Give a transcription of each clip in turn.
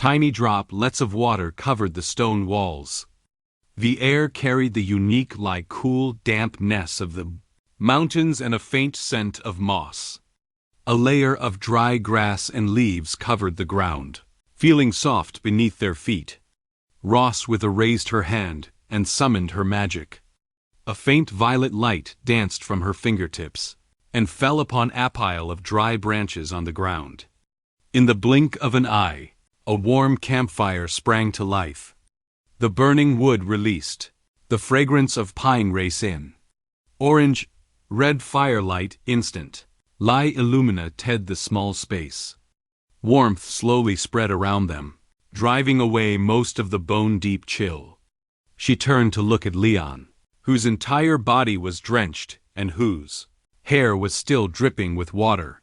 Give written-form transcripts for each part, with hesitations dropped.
Tiny droplets of water covered the stone walls. The air carried the unique, cool dampness of the mountains and a faint scent of moss. A layer of dry grass and leaves covered the ground, feeling soft beneath their feet. Roswitha raised her hand and summoned her magic. A faint violet light danced from her fingertips and fell upon a pile of dry branches on the ground. In the blink of an eye, a warm campfire sprang to life. The burning wood released, the fragrance of pine raced in. Orange, red firelight instant, illuminated the small space. Warmth slowly spread around them, driving away most of the bone-deep chill. She turned to look at Leon, whose entire body was drenched and whose hair was still dripping with water.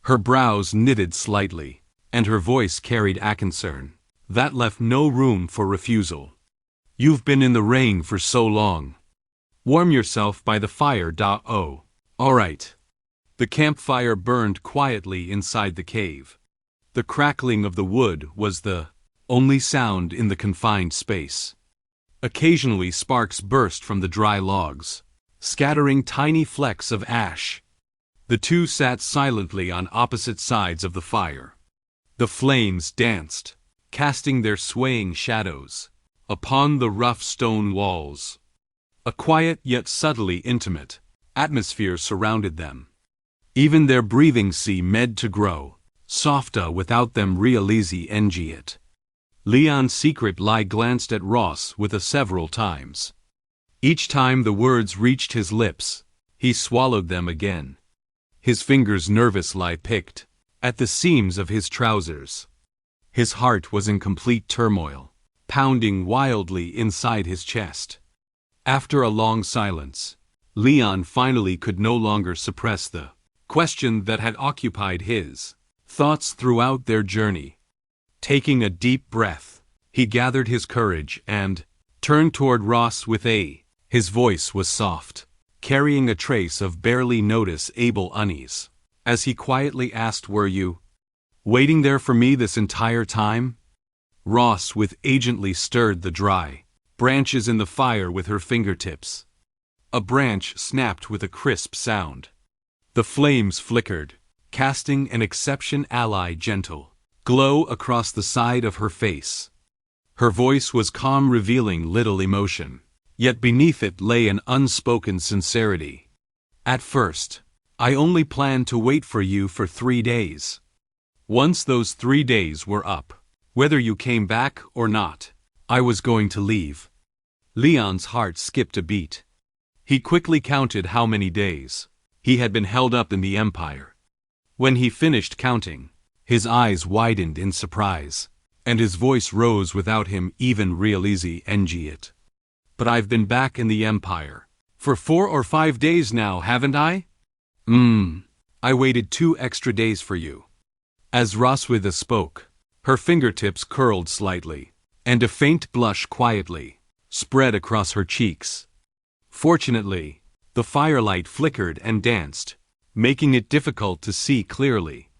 Her brows knitted slightly, and her voice carried a concern that left no room for refusal. "You've been in the rain for so long. Warm yourself by the fire. Oh, all right." The campfire burned quietly inside the cave. The crackling of the wood was the only sound in the confined space. Occasionally sparks burst from the dry logs, scattering tiny flecks of ash. The two sat silently on opposite sides of the fire. The flames danced, casting their swaying shadows upon the rough stone walls. A quiet yet subtly intimate atmosphere surrounded them. Even their breathing seemed to grow softer without them realizing it. Leon's secret lie glanced at Roswitha several times. Each time the words reached his lips, he swallowed them again. His fingers nervously picked at the seams of his trousers. His heart was in complete turmoil, pounding wildly inside his chest. After a long silence, Leon finally could no longer suppress the question that had occupied his thoughts throughout their journey. Taking a deep breath, he gathered his courage and turned toward Roswitha. His voice was soft, carrying a trace of barely noticeable unease, as he quietly asked, "Were you waiting there for me this entire time?" Roswitha gently stirred the dry branches in the fire with her fingertips. A branch snapped with a crisp sound. The flames flickered, casting an exceptionally gentle glow across the side of her face. Her voice was calm, revealing little emotion, yet beneath it lay an unspoken sincerity. "At first, I only planned to wait for you for 3 days. Once those 3 days were up, whether you came back or not, I was going to leave." Leon's heart skipped a beat. He quickly counted how many days he had been held up in the Empire. When he finished counting, his eyes widened in surprise, and his voice rose without him even realizing it. "But I've been back in the Empire for 4 or 5 days now, haven't I?" I waited 2 extra days for you." As Roswitha spoke, her fingertips curled slightly, and a faint blush quietly spread across her cheeks. Fortunately, the firelight flickered and danced, making it difficult to see clearly.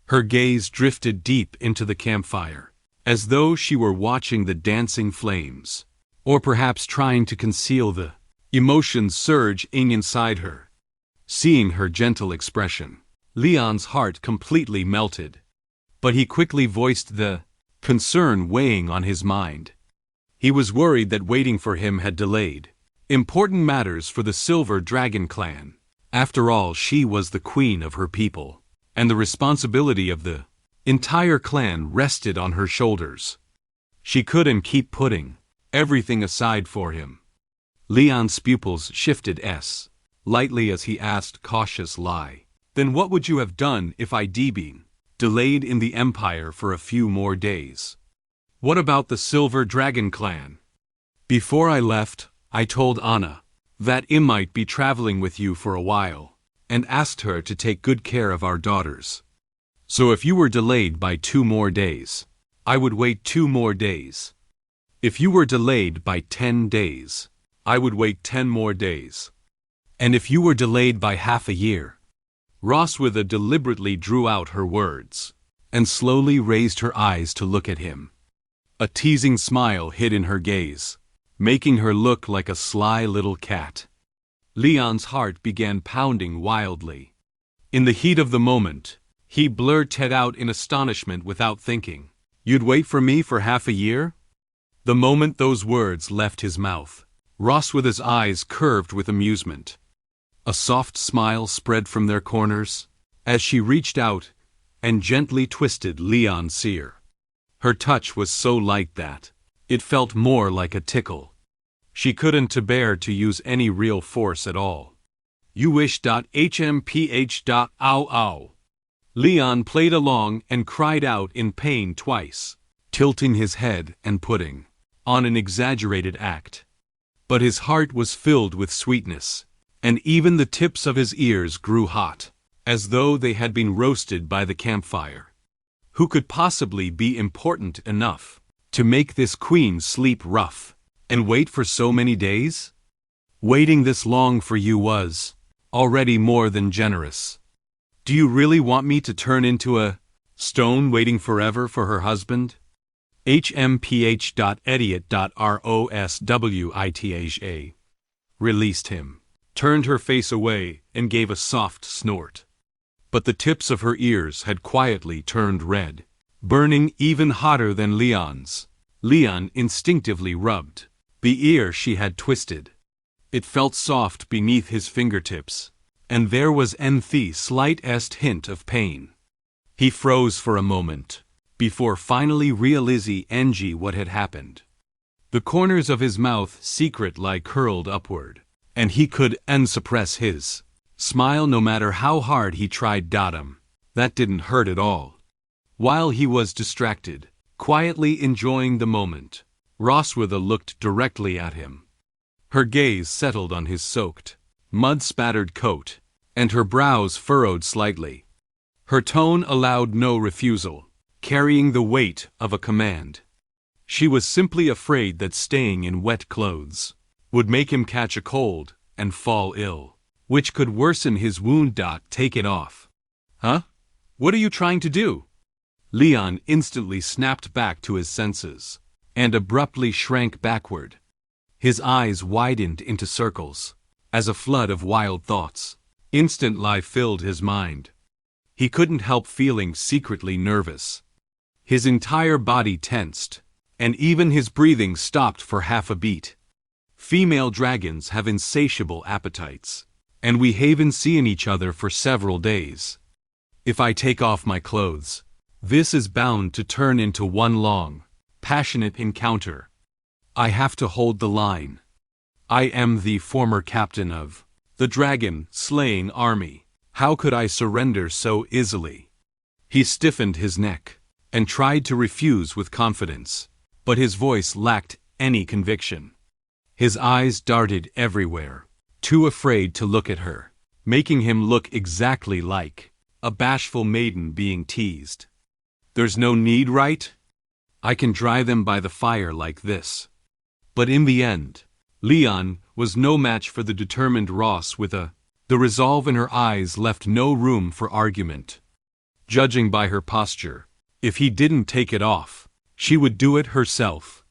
Her gaze drifted deep into the campfire, as though she were watching the dancing flames, or perhaps trying to conceal the emotions surging inside her. Seeing her gentle expression, Leon's heart completely melted, but he quickly voiced the concern weighing on his mind. He was worried that waiting for him had delayed important matters for the Silver Dragon clan. After all, she was the queen of her people, and the responsibility of the entire clan rested on her shoulders. She couldn't keep putting everything aside for him. Leon's pupils shifted lightly as he asked cautiously, "Then what would you have done if I'd been delayed in the Empire for a few more days? What about the Silver Dragon clan?" "Before I left, I told Anna that I might be traveling with you for a while, and asked her to take good care of our daughters. So if you were delayed by 2 more days, I would wait 2 more days. If you were delayed by 10 days, I would wait 10 more days. And if you were delayed by half a year..." Roswitha deliberately drew out her words, and slowly raised her eyes to look at him. A teasing smile hid in her gaze, making her look like a sly little cat. Leon's heart began pounding wildly. In the heat of the moment, he blurted out in astonishment without thinking, "You'd wait for me for half a year?" The moment those words left his mouth, Roswitha's eyes curved with amusement. A soft smile spread from their corners, as she reached out and gently twisted Leon's ear. Her touch was so light that it felt more like a tickle. She couldn't bear to use any real force at all. "You wish.hmph.ow. Leon played along and cried out in pain twice, tilting his head and putting on an exaggerated act. But his heart was filled with sweetness, and even the tips of his ears grew hot, as though they had been roasted by the campfire. Who could possibly be important enough to make this queen sleep rough and wait for so many days? Waiting this long for you was already more than generous. Do you really want me to turn into a stone waiting forever for her husband?" hmph.idiot.roswitha released him, turned her face away, and gave a soft snort. But the tips of her ears had quietly turned red, burning even hotter than Leon's. Leon instinctively rubbed the ear she had twisted. It felt soft beneath his fingertips, and there was the slightest hint of pain. He froze for a moment, before finally realizing what had happened. The corners of his mouth secretly curled upward, and he could suppress his smile no matter how hard he tried. That didn't hurt at all. While he was distracted, quietly enjoying the moment, Roswitha looked directly at him. Her gaze settled on his soaked, mud-spattered coat, and her brows furrowed slightly. Her tone allowed no refusal, carrying the weight of a command. She was simply afraid that staying in wet clothes would make him catch a cold and fall ill, which could worsen his wound. Take it off. Huh? What are you trying to do? Leon instantly snapped back to his senses, and abruptly shrank backward. His eyes widened into circles, as a flood of wild thoughts instantly filled his mind. He couldn't help feeling secretly nervous. His entire body tensed, and even his breathing stopped for half a beat. Female dragons have insatiable appetites, and we haven't seen each other for several days. If I take off my clothes, this is bound to turn into one long, passionate encounter. I have to hold the line. I am the former captain of the dragon-slaying army. How could I surrender so easily? He stiffened his neck and tried to refuse with confidence, but his voice lacked any conviction. His eyes darted everywhere, too afraid to look at her, making him look exactly like a bashful maiden being teased. "There's no need, right? I can dry them by the fire like this." But in the end, Leon was no match for the determined Roswitha. The resolve in her eyes left no room for argument. Judging by her posture, if he didn't take it off, she would do it herself.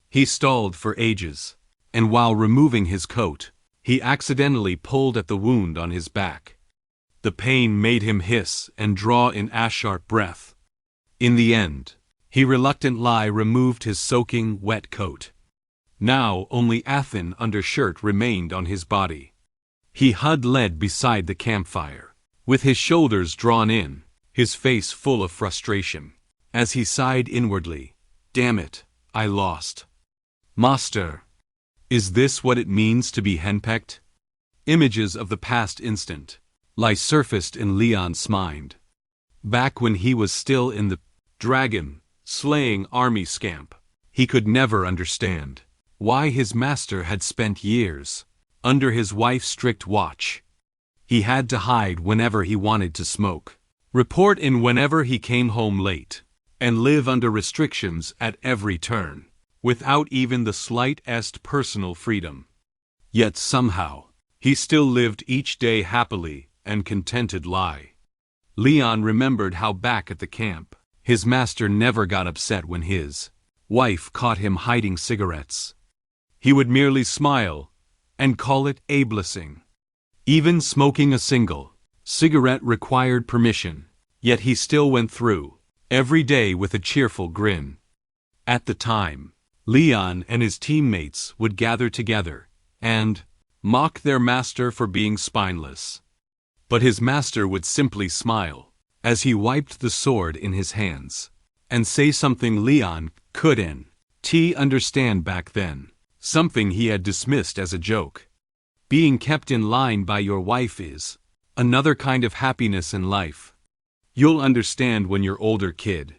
He stalled for ages, and while removing his coat, he accidentally pulled at the wound on his back. The pain made him hiss and draw in a sharp breath. In the end, he reluctantly removed his soaking wet coat. Now only a thin undershirt remained on his body. He huddled beside the campfire, with his shoulders drawn in, his face full of frustration, as he sighed inwardly, "Damn it, I lost. Master, is this what it means to be henpecked?" Images of the past instant surfaced in Leon's mind. Back when he was still in the dragon-slaying army camp, he could never understand why his master had spent years under his wife's strict watch. He had to hide whenever he wanted to smoke, report in whenever he came home late, and live under restrictions at every turn, without even the slightest personal freedom. Yet somehow, he still lived each day happily and contentedly. Leon remembered how back at the camp, His master never got upset when his wife caught him hiding cigarettes. He would merely smile and call it a blessing. Even smoking a single cigarette required permission, yet he still went through every day with a cheerful grin. At the time, Leon and his teammates would gather together and mock their master for being spineless. But his master would simply smile as he wiped the sword in his hands and say something Leon couldn't understand back then, something he had dismissed as a joke. Being kept in line by your wife is another kind of happiness in life. You'll understand when you're older, kid.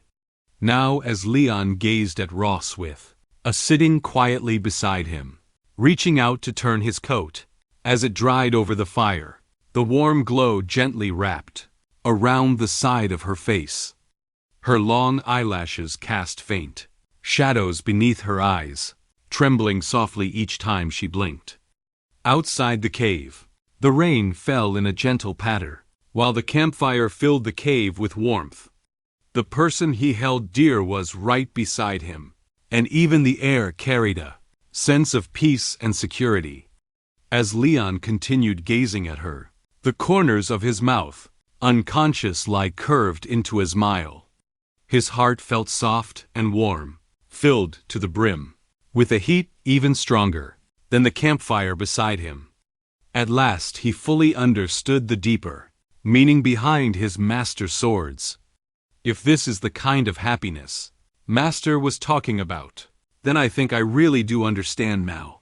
Now, as Leon gazed at Ross with a sitting quietly beside him, reaching out to turn his coat, as it dried over the fire, the warm glow gently wrapped around the side of her face. Her long eyelashes cast faint shadows beneath her eyes, trembling softly each time she blinked. Outside the cave, the rain fell in a gentle patter, while the campfire filled the cave with warmth. The person he held dear was right beside him, and even the air carried a sense of peace and security. As Leon continued gazing at her, the corners of his mouth, unconscious-like, curved into a smile. His heart felt soft and warm, filled to the brim with a heat even stronger than the campfire beside him. At last he fully understood the deeper meaning behind his master's swords. If this is the kind of happiness Master was talking about, then I think I really do understand now.